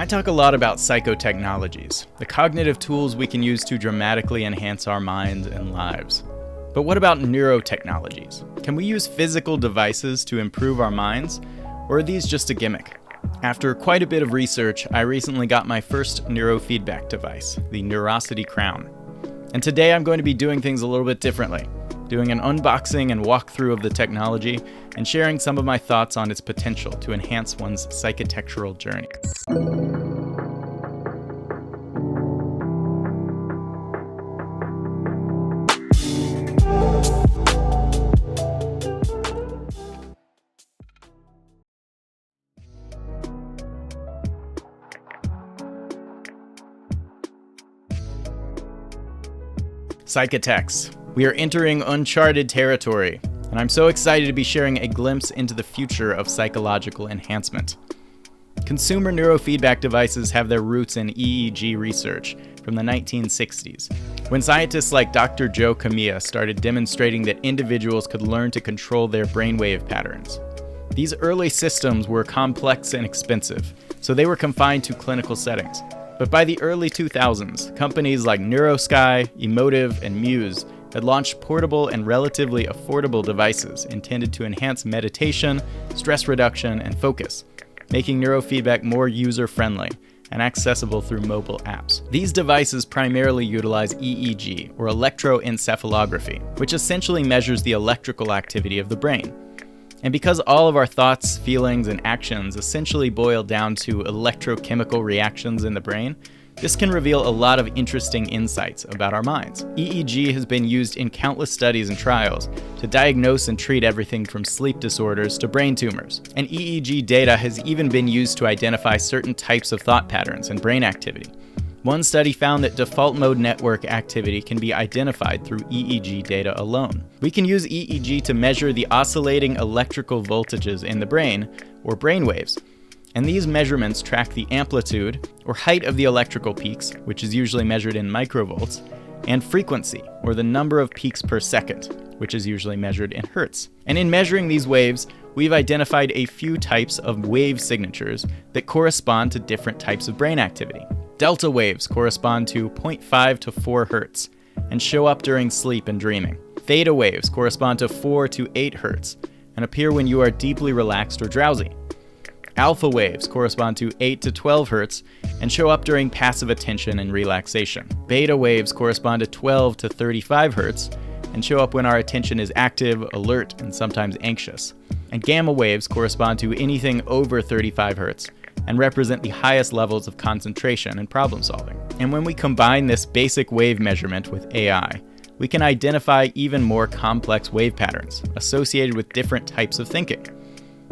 I talk a lot about psychotechnologies, the cognitive tools we can use to dramatically enhance our minds and lives. But what about neurotechnologies? Can we use physical devices to improve our minds, or are these just a gimmick? After quite a bit of research, I recently got my first neurofeedback device, the Neurosity Crown. And today I'm going to be doing things a little bit differently, doing an unboxing and walkthrough of the technology, and sharing some of my thoughts on its potential to enhance one's psychitectural journey. Psychitects. We are entering uncharted territory, and I'm so excited to be sharing a glimpse into the future of psychological enhancement. Consumer neurofeedback devices have their roots in EEG research from the 1960s, when scientists like Dr. Joe Kamiya started demonstrating that individuals could learn to control their brainwave patterns. These early systems were complex and expensive, so they were confined to clinical settings. But by the early 2000s, companies like Neurosky, Emotive, and Muse had launched portable and relatively affordable devices intended to enhance meditation, stress reduction, and focus, making neurofeedback more user-friendly and accessible through mobile apps. These devices primarily utilize EEG, or electroencephalography, which essentially measures the electrical activity of the brain. And because all of our thoughts, feelings, and actions essentially boil down to electrochemical reactions in the brain, this can reveal a lot of interesting insights about our minds. EEG has been used in countless studies and trials to diagnose and treat everything from sleep disorders to brain tumors. And EEG data has even been used to identify certain types of thought patterns and brain activity. One study found that default mode network activity can be identified through EEG data alone. We can use EEG to measure the oscillating electrical voltages in the brain, or brainwaves. And these measurements track the amplitude, or height of the electrical peaks, which is usually measured in microvolts, and frequency, or the number of peaks per second, which is usually measured in hertz. And in measuring these waves, we've identified a few types of wave signatures that correspond to different types of brain activity. Delta waves correspond to 0.5 to 4 hertz and show up during sleep and dreaming. Theta waves correspond to 4 to 8 hertz and appear when you are deeply relaxed or drowsy. Alpha waves correspond to 8 to 12 hertz and show up during passive attention and relaxation. Beta waves correspond to 12 to 35 hertz and show up when our attention is active, alert, and sometimes anxious. And gamma waves correspond to anything over 35 hertz and represent the highest levels of concentration and problem solving. And when we combine this basic wave measurement with AI, we can identify even more complex wave patterns associated with different types of thinking.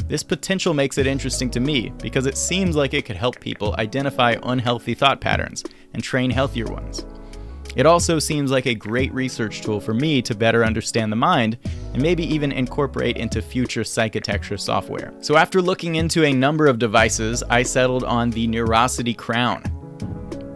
This potential makes it interesting to me because it seems like it could help people identify unhealthy thought patterns and train healthier ones. It also seems like a great research tool for me to better understand the mind and maybe even incorporate into future psychitecture software. So after looking into a number of devices, I settled on the Neurosity Crown.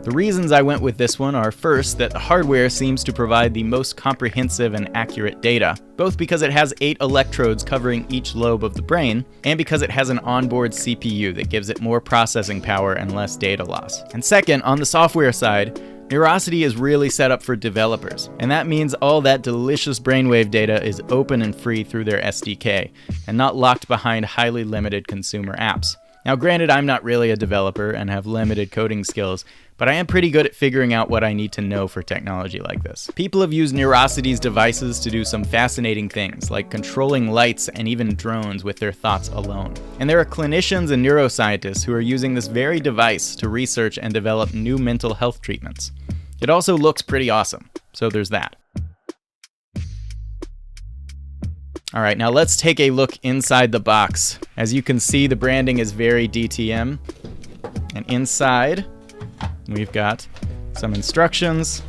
The reasons I went with this one are first, that the hardware seems to provide the most comprehensive and accurate data, both because it has 8 electrodes covering each lobe of the brain, and because it has an onboard CPU that gives it more processing power and less data loss. And second, on the software side, Neurosity is really set up for developers, and that means all that delicious brainwave data is open and free through their SDK, and not locked behind highly limited consumer apps. Now granted, I'm not really a developer and have limited coding skills, but I am pretty good at figuring out what I need to know for technology like this. People have used Neurosity's devices to do some fascinating things, like controlling lights and even drones with their thoughts alone. And there are clinicians and neuroscientists who are using this very device to research and develop new mental health treatments. It also looks pretty awesome, so there's that. All right, now let's take a look inside the box. As you can see, the branding is very DTM. And inside, we've got some instructions.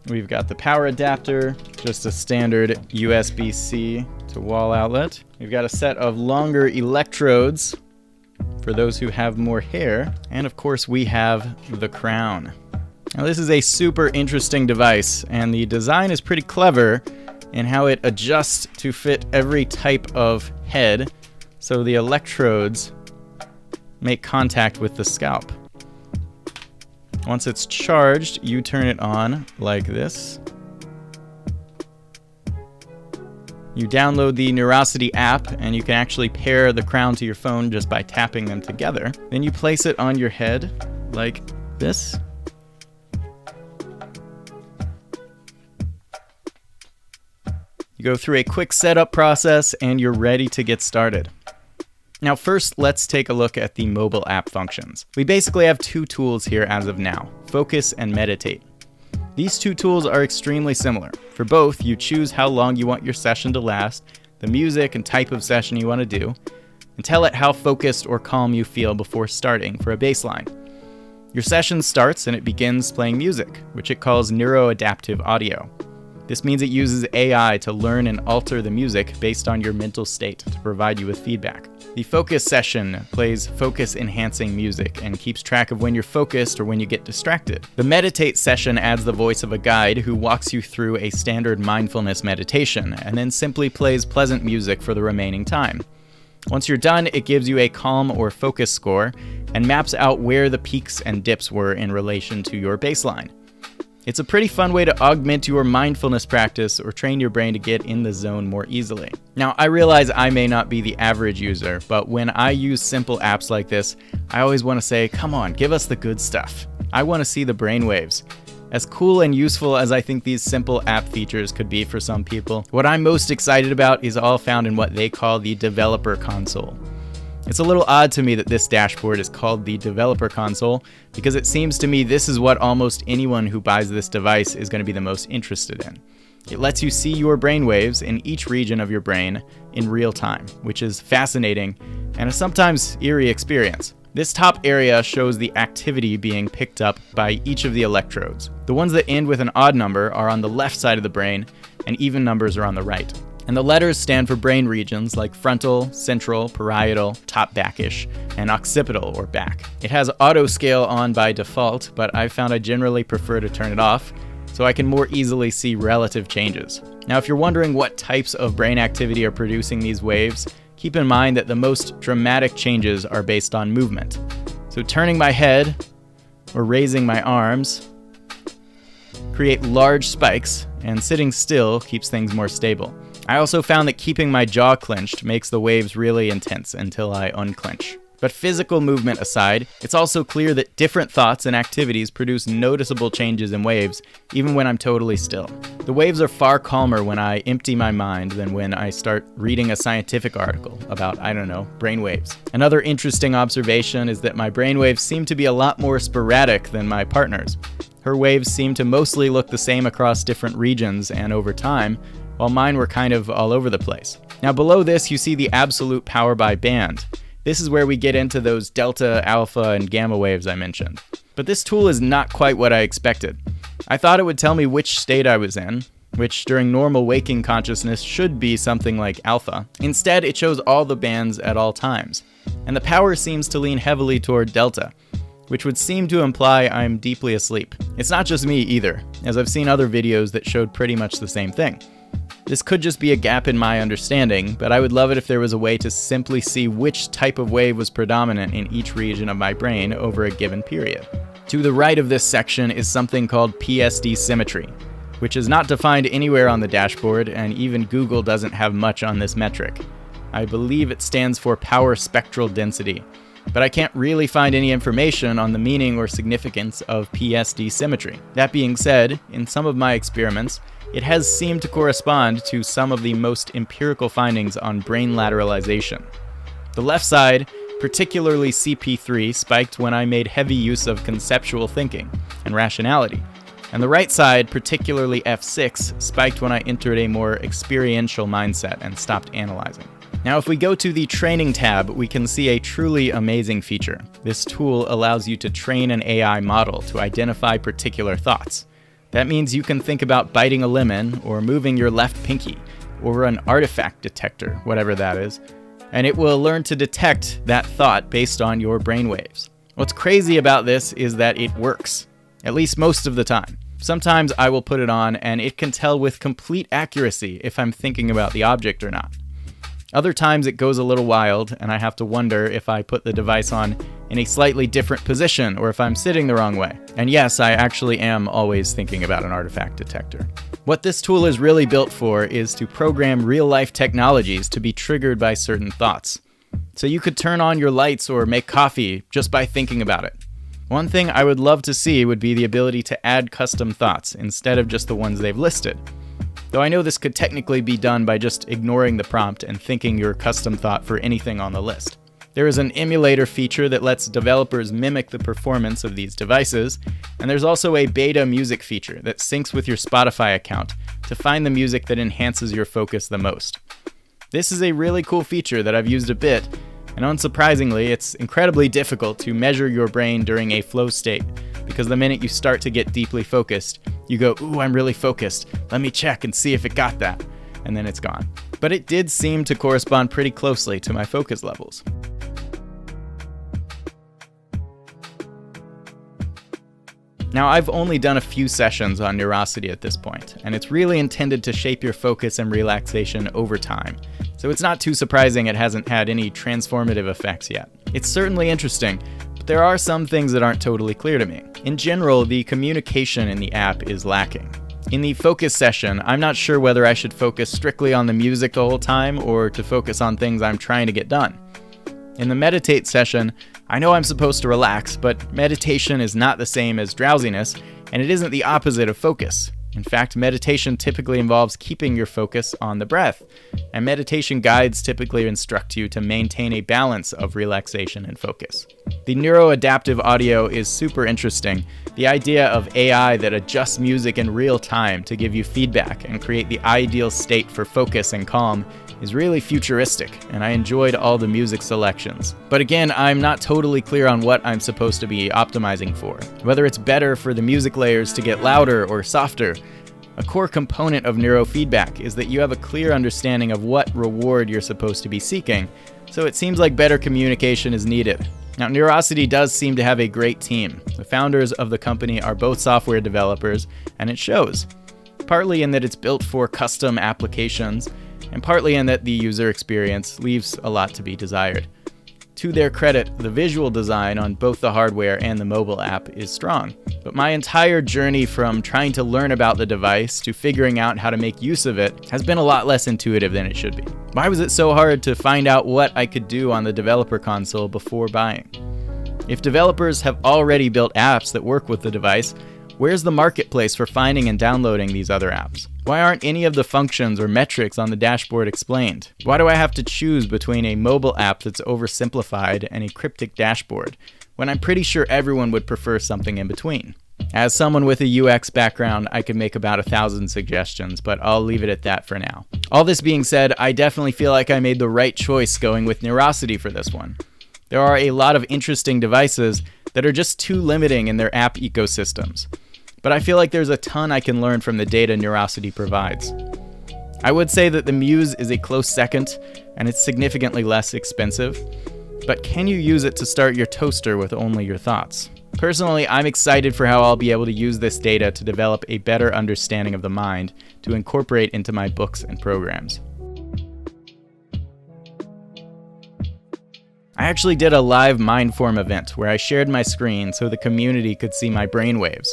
We've got the power adapter, just a standard USB-C to wall outlet. We've got a set of longer electrodes for those who have more hair. And of course, we have the crown. Now this is a super interesting device, and the design is pretty clever in how it adjusts to fit every type of head, so the electrodes make contact with the scalp. Once it's charged, you turn it on like this. You download the Neurosity app, and you can actually pair the Crown to your phone just by tapping them together. Then you place it on your head like this. You go through a quick setup process, and you're ready to get started. Now first, let's take a look at the mobile app functions. We basically have two tools here as of now, Focus and Meditate. These two tools are extremely similar. For both, you choose how long you want your session to last, the music and type of session you want to do, and tell it how focused or calm you feel before starting for a baseline. Your session starts and it begins playing music, which it calls neuroadaptive audio. This means it uses AI to learn and alter the music based on your mental state to provide you with feedback. The focus session plays focus-enhancing music and keeps track of when you're focused or when you get distracted. The meditate session adds the voice of a guide who walks you through a standard mindfulness meditation and then simply plays pleasant music for the remaining time. Once you're done, it gives you a calm or focus score and maps out where the peaks and dips were in relation to your baseline. It's a pretty fun way to augment your mindfulness practice or train your brain to get in the zone more easily. Now, I realize I may not be the average user, but when I use simple apps like this, I always want to say, come on, give us the good stuff. I want to see the brainwaves. As cool and useful as I think these simple app features could be for some people, what I'm most excited about is all found in what they call the developer console. It's a little odd to me that this dashboard is called the developer console because it seems to me this is what almost anyone who buys this device is going to be the most interested in. It lets you see your brainwaves in each region of your brain in real time, which is fascinating and a sometimes eerie experience. This top area shows the activity being picked up by each of the electrodes. The ones that end with an odd number are on the left side of the brain, and even numbers are on the right. And the letters stand for brain regions like frontal, central, parietal, top backish, and occipital or back. It has auto scale on by default, but I've found I generally prefer to turn it off so I can more easily see relative changes. Now, if you're wondering what types of brain activity are producing these waves, keep in mind that the most dramatic changes are based on movement. So turning my head or raising my arms create large spikes, and sitting still keeps things more stable. I also found that keeping my jaw clenched makes the waves really intense until I unclench. But physical movement aside, it's also clear that different thoughts and activities produce noticeable changes in waves, even when I'm totally still. The waves are far calmer when I empty my mind than when I start reading a scientific article about, brainwaves. Another interesting observation is that my brainwaves seem to be a lot more sporadic than my partner's. Her waves seem to mostly look the same across different regions and over time, while mine were kind of all over the place. Now below this, you see the absolute power by band. This is where we get into those delta, alpha, and gamma waves I mentioned. But this tool is not quite what I expected. I thought it would tell me which state I was in, which during normal waking consciousness should be something like alpha. Instead, it shows all the bands at all times. And the power seems to lean heavily toward delta, which would seem to imply I'm deeply asleep. It's not just me either, as I've seen other videos that showed pretty much the same thing. This could just be a gap in my understanding, but I would love it if there was a way to simply see which type of wave was predominant in each region of my brain over a given period. To the right of this section is something called PSD symmetry, which is not defined anywhere on the dashboard, and even Google doesn't have much on this metric. I believe it stands for power spectral density, but I can't really find any information on the meaning or significance of PSD symmetry. That being said, in some of my experiments, it has seemed to correspond to some of the most empirical findings on brain lateralization. The left side, particularly CP3, spiked when I made heavy use of conceptual thinking and rationality, and the right side, particularly F6, spiked when I entered a more experiential mindset and stopped analyzing. Now, if we go to the Training tab, we can see a truly amazing feature. This tool allows you to train an AI model to identify particular thoughts. That means you can think about biting a lemon, or moving your left pinky, or an artifact detector, whatever that is, and it will learn to detect that thought based on your brainwaves. What's crazy about this is that it works, at least most of the time. Sometimes I will put it on and it can tell with complete accuracy if I'm thinking about the object or not. Other times it goes a little wild, and I have to wonder if I put the device on in a slightly different position or if I'm sitting the wrong way. And yes, I actually am always thinking about an artifact detector. What this tool is really built for is to program real-life technologies to be triggered by certain thoughts. So you could turn on your lights or make coffee just by thinking about it. One thing I would love to see would be the ability to add custom thoughts instead of just the ones they've listed. Though I know this could technically be done by just ignoring the prompt and thinking your custom thought for anything on the list. There is an emulator feature that lets developers mimic the performance of these devices, and there's also a beta music feature that syncs with your Spotify account to find the music that enhances your focus the most. This is a really cool feature that I've used a bit, and unsurprisingly, it's incredibly difficult to measure your brain during a flow state, because the minute you start to get deeply focused, you go, ooh, I'm really focused, let me check and see if it got that, and then it's gone. But it did seem to correspond pretty closely to my focus levels. Now, I've only done a few sessions on Neurosity at this point, and it's really intended to shape your focus and relaxation over time. So it's not too surprising it hasn't had any transformative effects yet. It's certainly interesting, but there are some things that aren't totally clear to me. In general, the communication in the app is lacking. In the focus session, I'm not sure whether I should focus strictly on the music the whole time or to focus on things I'm trying to get done. In the meditate session, I know I'm supposed to relax, but meditation is not the same as drowsiness, and it isn't the opposite of focus. In fact, meditation typically involves keeping your focus on the breath, and meditation guides typically instruct you to maintain a balance of relaxation and focus. The neuroadaptive audio is super interesting. The idea of AI that adjusts music in real time to give you feedback and create the ideal state for focus and calm is really futuristic, and I enjoyed all the music selections. But again, I'm not totally clear on what I'm supposed to be optimizing for. Whether it's better for the music layers to get louder or softer. A core component of neurofeedback is that you have a clear understanding of what reward you're supposed to be seeking, so it seems like better communication is needed. Now, Neurosity does seem to have a great team. The founders of the company are both software developers, and it shows. Partly in that it's built for custom applications, and partly in that the user experience leaves a lot to be desired. To their credit, the visual design on both the hardware and the mobile app is strong. But my entire journey from trying to learn about the device to figuring out how to make use of it has been a lot less intuitive than it should be. Why was it so hard to find out what I could do on the developer console before buying? If developers have already built apps that work with the device, where's the marketplace for finding and downloading these other apps? Why aren't any of the functions or metrics on the dashboard explained? Why do I have to choose between a mobile app that's oversimplified and a cryptic dashboard, when I'm pretty sure everyone would prefer something in between? As someone with a UX background, I could make about 1,000 suggestions, but I'll leave it at that for now. All this being said, I definitely feel like I made the right choice going with Neurosity for this one. There are a lot of interesting devices that are just too limiting in their app ecosystems. But I feel like there's a ton I can learn from the data Neurosity provides. I would say that the Muse is a close second, and it's significantly less expensive. But can you use it to start your toaster with only your thoughts? Personally, I'm excited for how I'll be able to use this data to develop a better understanding of the mind to incorporate into my books and programs. I actually did a live Mindform event where I shared my screen so the community could see my brainwaves.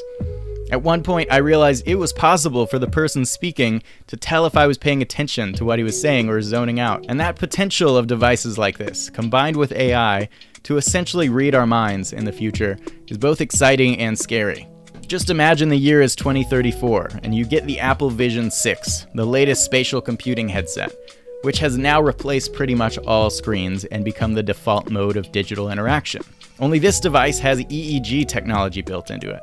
At one point, I realized it was possible for the person speaking to tell if I was paying attention to what he was saying or zoning out. And that potential of devices like this, combined with AI, to essentially read our minds in the future, is both exciting and scary. Just imagine the year is 2034, and you get the Apple Vision 6, the latest spatial computing headset, which has now replaced pretty much all screens and become the default mode of digital interaction. Only this device has EEG technology built into it,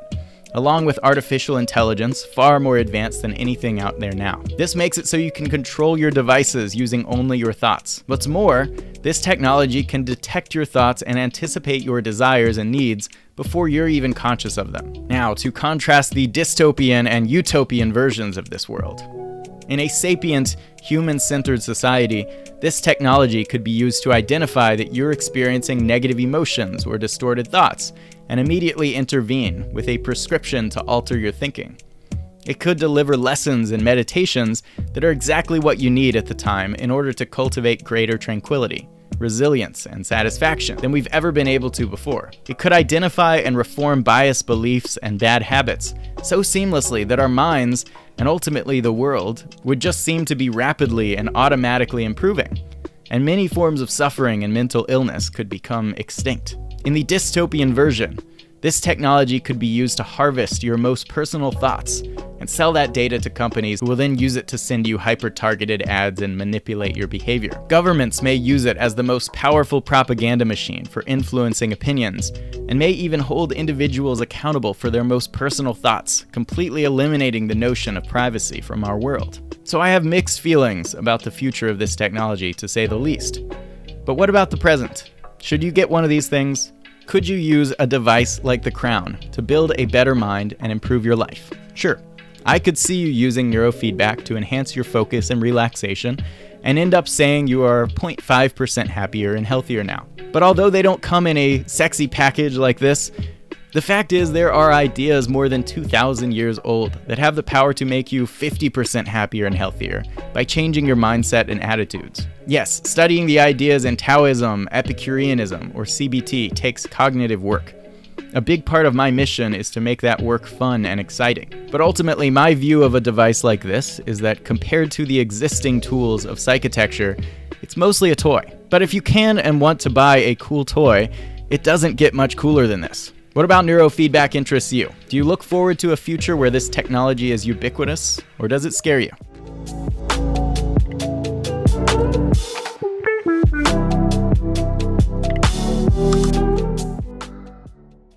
along with artificial intelligence far more advanced than anything out there now. This makes it so you can control your devices using only your thoughts. What's more, this technology can detect your thoughts and anticipate your desires and needs before you're even conscious of them. Now, to contrast the dystopian and utopian versions of this world. In a sapient, human-centered society, this technology could be used to identify that you're experiencing negative emotions or distorted thoughts, and immediately intervene with a prescription to alter your thinking. It could deliver lessons and meditations that are exactly what you need at the time in order to cultivate greater tranquility, resilience, and satisfaction than we've ever been able to before. It could identify and reform biased beliefs and bad habits so seamlessly that our minds, and ultimately the world, would just seem to be rapidly and automatically improving, and many forms of suffering and mental illness could become extinct. In the dystopian version, this technology could be used to harvest your most personal thoughts and sell that data to companies who will then use it to send you hyper-targeted ads and manipulate your behavior. Governments may use it as the most powerful propaganda machine for influencing opinions, and may even hold individuals accountable for their most personal thoughts, completely eliminating the notion of privacy from our world. So I have mixed feelings about the future of this technology, to say the least. But what about the present? Should you get one of these things? Could you use a device like the Crown to build a better mind and improve your life? Sure, I could see you using neurofeedback to enhance your focus and relaxation and end up saying you are 0.5% happier and healthier now. But although they don't come in a sexy package like this, the fact is there are ideas more than 2,000 years old that have the power to make you 50% happier and healthier by changing your mindset and attitudes. Yes, studying the ideas in Taoism, Epicureanism, or CBT takes cognitive work. A big part of my mission is to make that work fun and exciting. But ultimately, my view of a device like this is that compared to the existing tools of psychitecture, it's mostly a toy. But if you can and want to buy a cool toy, it doesn't get much cooler than this. What about neurofeedback interests you? Do you look forward to a future where this technology is ubiquitous, or does it scare you?